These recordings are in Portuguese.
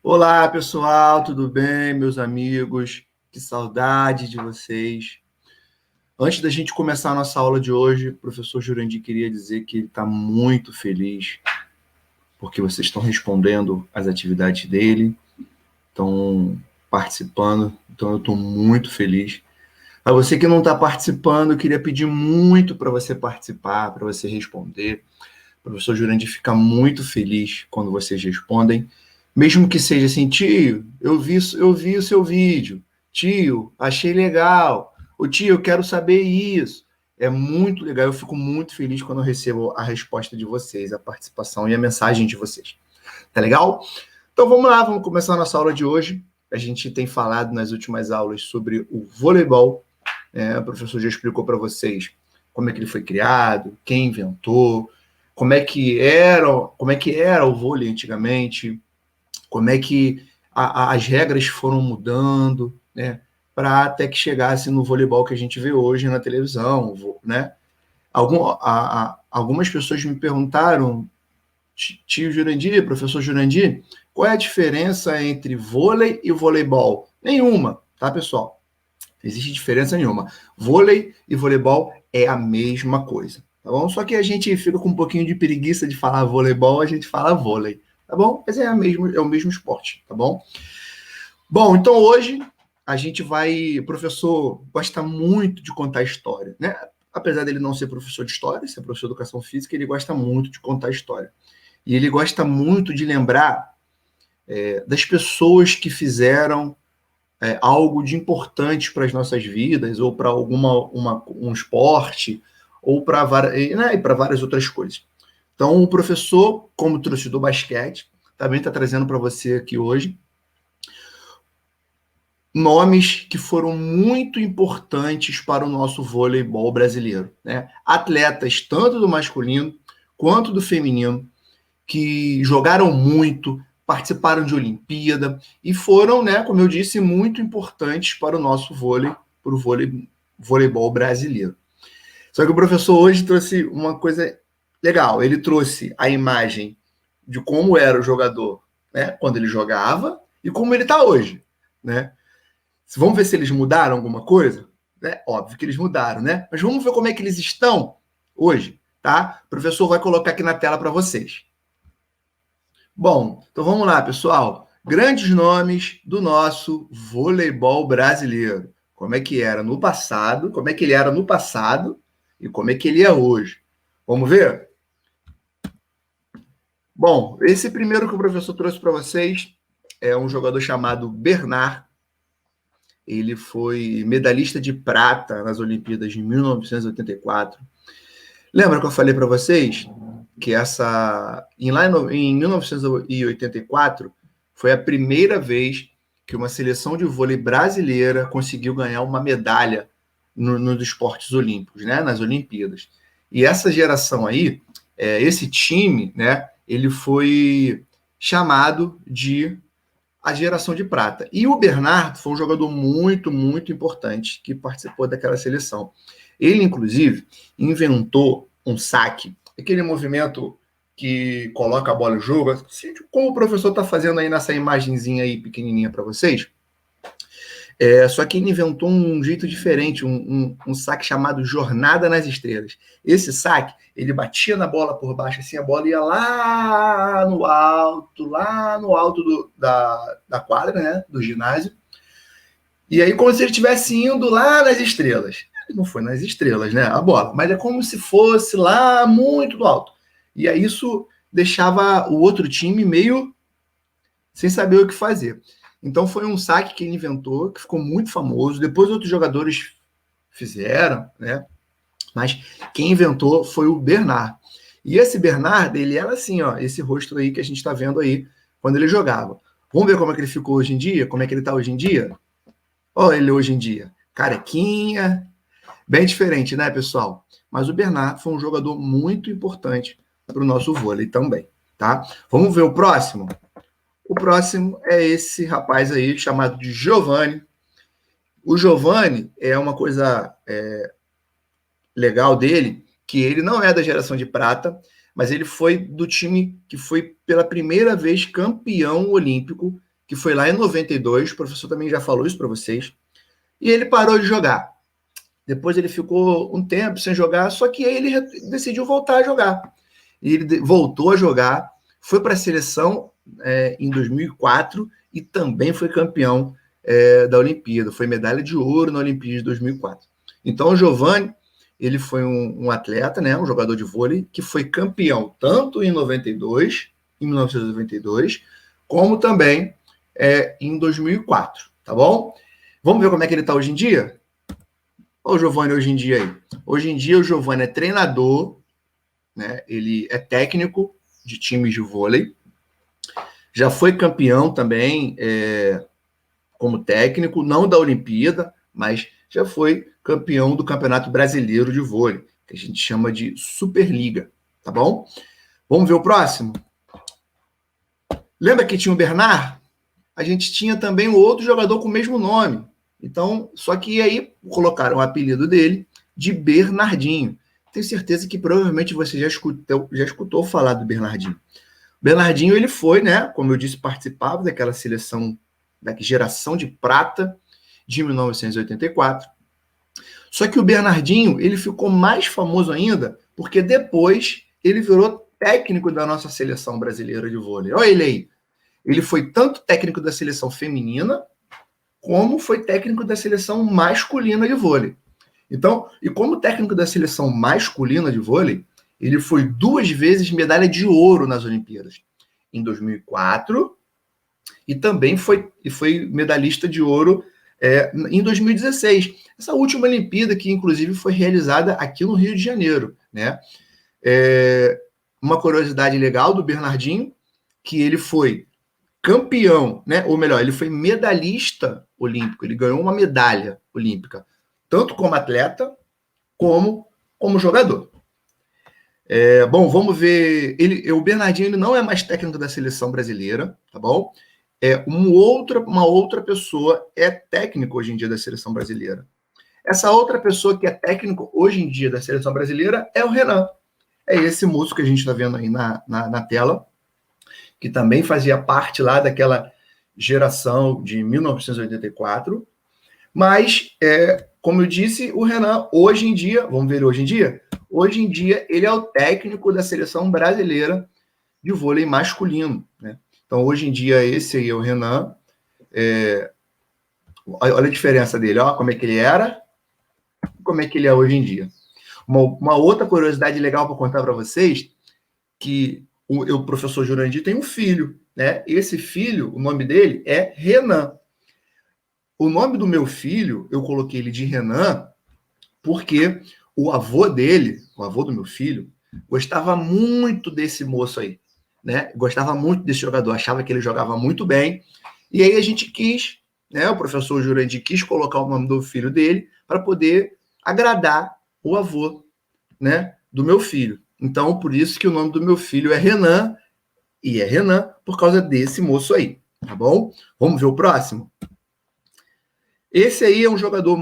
Olá, pessoal, tudo bem, meus amigos? Que saudade de vocês. Antes da gente começar a nossa aula de hoje, o professor Jurandir queria dizer que ele está muito feliz porque vocês estão respondendo às atividades dele, estão participando, então eu estou muito feliz. Para você que não está participando, eu queria pedir muito para você participar, para você responder. O professor Jurandir fica muito feliz quando vocês respondem, mesmo que seja assim: tio, eu vi o seu vídeo, tio, achei legal, o tio, eu quero saber isso. É muito legal, eu fico muito feliz quando eu recebo a resposta de vocês, a participação e a mensagem de vocês. Tá legal? Então vamos lá, vamos começar a nossa aula de hoje. A gente tem falado nas últimas aulas sobre o voleibol. O professor já explicou para vocês como é que ele foi criado, quem inventou, como é que era o vôlei antigamente, como é que as regras foram mudando, né, para até que chegasse no voleibol que a gente vê hoje na televisão, né? Algumas pessoas me perguntaram, tio Jurandir, professor Jurandir, qual é a diferença entre vôlei e voleibol? Nenhuma, tá, pessoal? Não existe diferença nenhuma. Vôlei e voleibol é a mesma coisa, tá bom? Só que a gente fica com um pouquinho de preguiça de falar voleibol, a gente fala vôlei, tá bom? Mas é o mesmo esporte, tá bom? Bom, então hoje a gente vai... O professor gosta muito de contar história, né? Apesar dele não ser professor de história, ser professor de educação física, ele gosta muito de contar história. E ele gosta muito de lembrar das pessoas que fizeram algo de importante para as nossas vidas, ou para um esporte, ou para várias outras coisas. Então, o professor, como trouxe do basquete, também está trazendo para você aqui hoje nomes que foram muito importantes para o nosso voleibol brasileiro, né? Atletas, tanto do masculino quanto do feminino, que jogaram muito, participaram de Olimpíada e foram, né, como eu disse, muito importantes para o nosso vôlei, para o voleibol brasileiro. Só que o professor hoje trouxe uma coisa legal. Ele trouxe a imagem de como era o jogador, né, quando ele jogava e como ele está hoje, né? Vamos ver se eles mudaram alguma coisa? É óbvio que eles mudaram, né? Mas vamos ver como é que eles estão hoje, tá? O professor vai colocar aqui na tela para vocês. Bom, então vamos lá, pessoal. Grandes nomes do nosso voleibol brasileiro. Como é que era no passado, como é que ele era no passado e como é que ele é hoje. Vamos ver? Bom, esse primeiro que o professor trouxe para vocês é um jogador chamado Bernard. Ele foi medalhista de prata nas Olimpíadas de 1984. Lembra que eu falei para vocês que em 1984 foi a primeira vez que uma seleção de vôlei brasileira conseguiu ganhar uma medalha nos esportes olímpicos, né, nas Olimpíadas. E essa geração aí, esse time, né, ele foi chamado de a geração de prata. E o Bernardo foi um jogador muito, muito importante que participou daquela seleção. Ele, inclusive, inventou um saque, aquele movimento que coloca a bola no jogo, assim, como o professor está fazendo aí nessa imagenzinha aí pequenininha para vocês. Só que ele inventou um jeito diferente, um saque chamado Jornada nas Estrelas. Esse saque, ele batia na bola por baixo, assim, a bola ia lá no alto da quadra, né, do ginásio, e aí como se ele estivesse indo lá nas estrelas. Não foi nas estrelas, né, a bola, mas é como se fosse lá muito do alto. E aí isso deixava o outro time meio sem saber o que fazer. Então foi um saque que ele inventou, que ficou muito famoso. Depois outros jogadores fizeram, né? Mas quem inventou foi o Bernard. E esse Bernard, ele era assim, ó, esse rosto aí que a gente está vendo aí quando ele jogava. Vamos ver como é que ele ficou hoje em dia? Como é que ele está hoje em dia? Olha ele hoje em dia. Carequinha. Bem diferente, né, pessoal? Mas o Bernard foi um jogador muito importante para o nosso vôlei também, tá? Vamos ver o próximo? O próximo é esse rapaz aí, chamado de Giovanni. O Giovanni é uma coisa legal dele, que ele não é da geração de prata, mas ele foi do time que foi pela primeira vez campeão olímpico, que foi lá em 92, o professor também já falou isso para vocês, e ele parou de jogar. Depois ele ficou um tempo sem jogar, só que aí ele decidiu voltar a jogar. E ele voltou a jogar, foi para a seleção em 2004 e também foi campeão da Olimpíada. Foi medalha de ouro na Olimpíada de 2004. Então o Giovanni, ele foi um atleta, né, um jogador de vôlei, que foi campeão tanto em 1992, como também em 2004, tá bom? Vamos ver como é que ele está hoje em dia? Olha o Giovanni hoje em dia aí. Hoje em dia o Giovanni é treinador, né? Ele é técnico de times de vôlei, já foi campeão também como técnico, não da Olimpíada, mas já foi campeão do Campeonato Brasileiro de Vôlei, que a gente chama de Superliga, tá bom? Vamos ver o próximo? Lembra que tinha o Bernard? A gente tinha também um outro jogador com o mesmo nome. Então, só que aí colocaram o apelido dele de Bernardinho. Tenho certeza que provavelmente você já escutou falar do Bernardinho. Bernardinho, ele foi, né, como eu disse, participava daquela seleção, da geração de prata de 1984. Só que o Bernardinho, ele ficou mais famoso ainda porque depois ele virou técnico da nossa seleção brasileira de vôlei. Olha ele aí. Ele foi tanto técnico da seleção feminina, como foi técnico da seleção masculina de vôlei. Então, e como técnico da seleção masculina de vôlei, ele foi 2 vezes medalha de ouro nas Olimpíadas. Em 2004, e também foi medalhista de ouro em 2016. Essa última Olimpíada, que inclusive foi realizada aqui no Rio de Janeiro, né? Uma curiosidade legal do Bernardinho, que ele foi campeão, né? Ou melhor, ele foi medalhista olímpico, ele ganhou uma medalha olímpica, tanto como atleta, como jogador. Bom, vamos ver. O Bernardinho ele não é mais técnico da seleção brasileira, tá bom? Uma outra pessoa é técnico hoje em dia da seleção brasileira. Essa outra pessoa que é técnico hoje em dia da seleção brasileira é o Renan. É esse moço que a gente está vendo aí na tela, que também fazia parte lá daquela geração de 1984. Mas, como eu disse, o Renan, hoje em dia, vamos ver ele hoje em dia? Hoje em dia, ele é o técnico da seleção brasileira de vôlei masculino, né? Então, hoje em dia, esse aí é o Renan. Olha a diferença dele, ó, como é que ele era e como é que ele é hoje em dia. Uma outra curiosidade legal para contar para vocês, que o professor Jurandir tem um filho, né? Esse filho, o nome dele é Renan. O nome do meu filho, eu coloquei ele de Renan, porque o avô dele, o avô do meu filho, gostava muito desse moço aí, né? Gostava muito desse jogador, achava que ele jogava muito bem. E aí a gente quis, né? O professor Jurandir quis colocar o nome do filho dele para poder agradar o avô, né? Do meu filho. Então, por isso que o nome do meu filho é Renan, e é Renan por causa desse moço aí, tá bom? Vamos ver o próximo? Esse aí é um jogador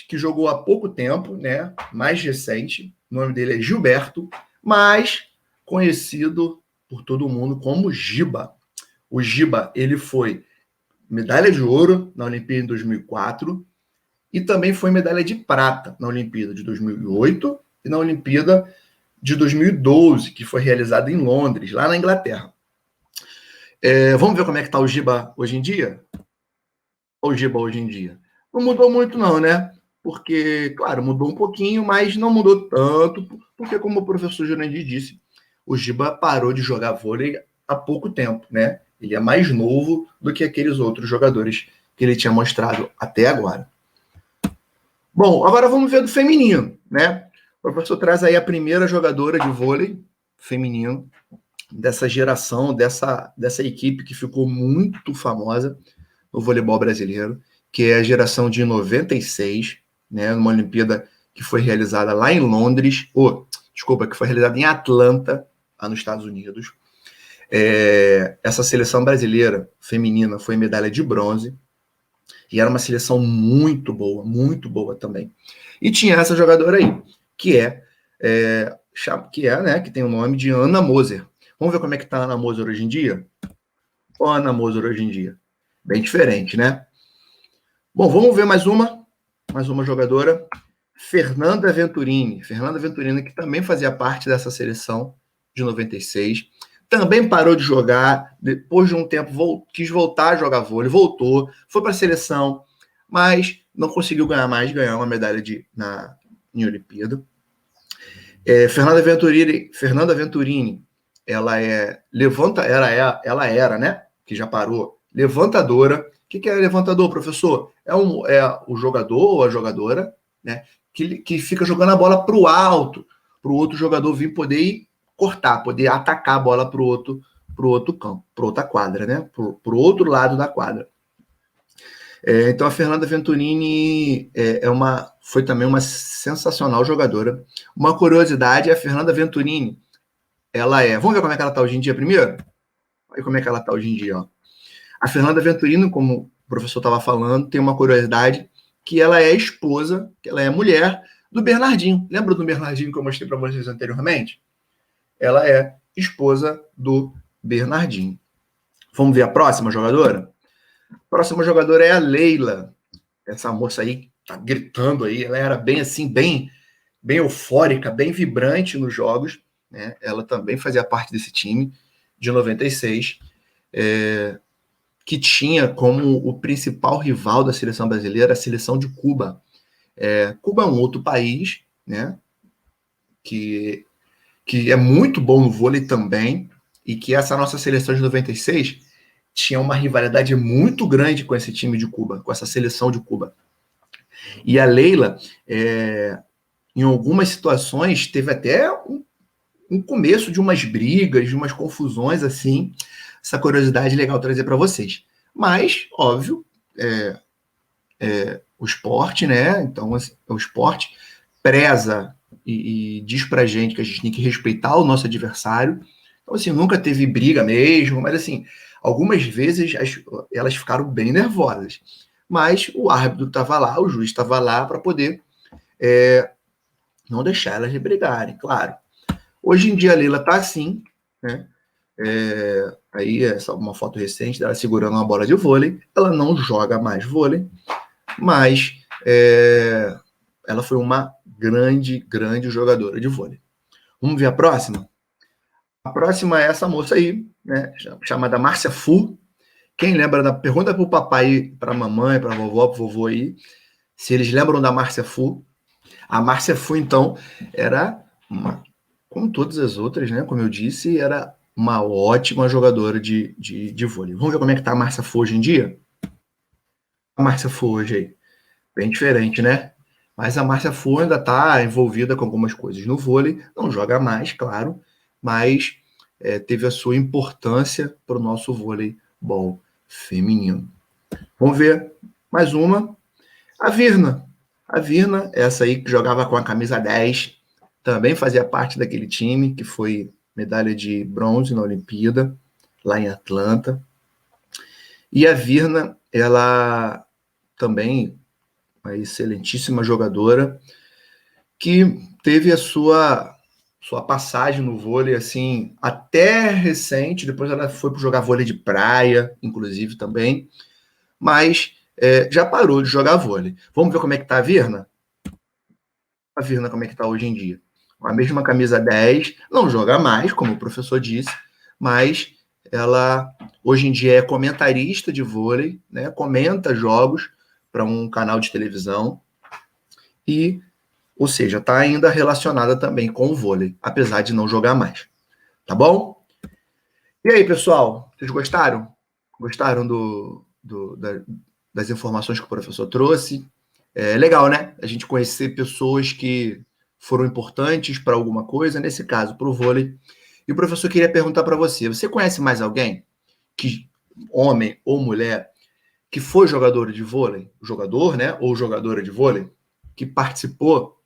que jogou há pouco tempo, né? Mais recente. O nome dele é Gilberto, mas conhecido por todo mundo como Giba. O Giba, ele foi medalha de ouro na Olimpíada em 2004 e também foi medalha de prata na Olimpíada de 2008 e na Olimpíada de 2012, que foi realizada em Londres, lá na Inglaterra. Vamos ver como é que está o Giba hoje em dia? O Giba hoje em dia. Não mudou muito não, né? Porque, claro, mudou um pouquinho, mas não mudou tanto, porque como o professor Jurandir disse, o Giba parou de jogar vôlei há pouco tempo, né? Ele é mais novo do que aqueles outros jogadores que ele tinha mostrado até agora. Bom, agora vamos ver do feminino, né? O professor traz aí a primeira jogadora de vôlei feminino dessa geração, dessa equipe que ficou muito famosa no voleibol brasileiro, que é a geração de 96, né, numa Olimpíada que foi realizada lá em Londres, que foi realizada em Atlanta, lá nos Estados Unidos. Essa seleção brasileira feminina foi medalha de bronze, e era uma seleção muito boa também. E tinha essa jogadora aí, que tem o nome de Ana Moser. Vamos ver como é que tá a Ana Moser hoje em dia? Olha a Ana Moser hoje em dia. Bem diferente, né? Bom, vamos ver mais uma jogadora, Fernanda Venturini. Fernanda Venturini, que também fazia parte dessa seleção de 96. Também parou de jogar, depois de um tempo quis voltar a jogar vôlei, voltou, foi para a seleção, mas não conseguiu ganhar uma medalha em Olimpíada. Fernanda Venturini, ela era, né? Que já parou, levantadora. O que é levantador, professor? É o jogador ou a jogadora, né? Que fica jogando a bola para o alto, para o outro jogador vir poder ir cortar, poder atacar a bola para o outro campo, para outra quadra, né? Para o outro lado da quadra. Então a Fernanda Venturini foi também uma sensacional jogadora. Uma curiosidade, a Fernanda Venturini, vamos ver como é que ela está hoje em dia primeiro? Olha como é que ela está hoje em dia. Ó. A Fernanda Venturini, como o professor estava falando, tem uma curiosidade que ela é esposa, que ela é mulher do Bernardinho. Lembra do Bernardinho que eu mostrei para vocês anteriormente? Ela é esposa do Bernardinho. Vamos ver a próxima jogadora? A próxima jogadora é a Leila. Essa moça aí tá gritando aí, ela era bem assim, bem eufórica, bem vibrante nos jogos, né? Ela também fazia parte desse time de 96, que tinha como o principal rival da seleção brasileira a seleção de Cuba. Cuba é um outro país, né? Que é muito bom no vôlei também, e que essa nossa seleção de 96 tinha uma rivalidade muito grande com esse time de Cuba, com essa seleção de Cuba. E a Leila, em algumas situações, teve até um começo de umas brigas, de umas confusões, assim. Essa curiosidade legal trazer para vocês. Mas, óbvio, o esporte, né? Então, o esporte preza e diz pra gente que a gente tem que respeitar o nosso adversário. Então, assim, nunca teve briga mesmo, mas, assim, algumas vezes elas ficaram bem nervosas. Mas o árbitro estava lá, o juiz estava lá para poder não deixar elas brigarem, claro. Hoje em dia a Leila está assim, né? Aí essa uma foto recente dela segurando uma bola de vôlei. Ela não joga mais vôlei, mas ela foi uma grande jogadora de vôlei. Vamos ver a próxima? A próxima é essa moça aí, né? Chamada Márcia Fu. Quem lembra da pergunta para o papai, para a mamãe, para a vovó, para o vovô aí, se eles lembram da Márcia Fu. A Márcia Fu, então, era como todas as outras, né? Como eu disse, era uma ótima jogadora de vôlei. Vamos ver como é que tá a Márcia Fu hoje em dia? A Márcia Fu hoje aí, bem diferente, né? Mas a Márcia Fu ainda está envolvida com algumas coisas no vôlei, não joga mais, claro, mas teve a sua importância para o nosso voleibol feminino. Vamos ver mais uma. A Virna. A Virna, essa aí que jogava com a camisa 10, também fazia parte daquele time que foi medalha de bronze na Olimpíada, lá em Atlanta. E a Virna, ela também, uma excelentíssima jogadora, que teve a sua passagem no vôlei, assim, até recente. Depois ela foi para jogar vôlei de praia, inclusive, também. Mas já parou de jogar vôlei. Vamos ver como é que tá a Virna? A Virna, como é que tá hoje em dia? Com a mesma camisa 10, não joga mais, como o professor disse, mas ela hoje em dia é comentarista de vôlei, né? Comenta jogos para um canal de televisão e, ou seja, está ainda relacionada também com o vôlei, apesar de não jogar mais. Tá bom? E aí, pessoal, vocês gostaram? Gostaram das informações que o professor trouxe? É legal, né? A gente conhecer pessoas que foram importantes para alguma coisa, nesse caso, para o vôlei. E o professor queria perguntar para você: você conhece mais alguém, homem ou mulher, que foi jogador de vôlei, jogador, né? Ou jogadora de vôlei, que participou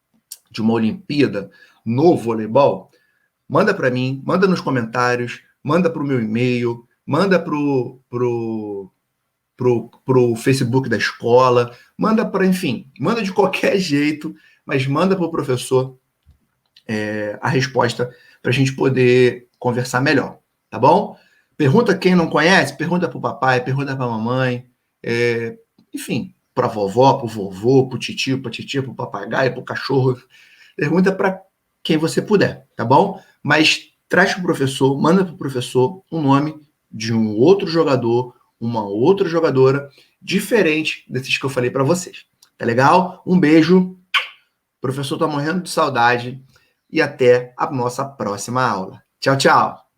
de uma Olimpíada no voleibol? Manda para mim, manda nos comentários, manda para o meu e-mail, manda pro Facebook da escola, manda para, enfim, manda de qualquer jeito, mas manda para o professor a resposta para a gente poder conversar melhor, tá bom? Pergunta quem não conhece, pergunta para o papai, pergunta para a mamãe, Enfim, para a vovó, para o vovô, para o titio, para a titia, para o papagaio, para o cachorro. Pergunta para quem você puder, tá bom? Mas traz para o professor, manda para o professor o nome de um outro jogador, uma outra jogadora, diferente desses que eu falei para vocês. Tá legal? Um beijo. O professor está morrendo de saudade. E até a nossa próxima aula. Tchau, tchau.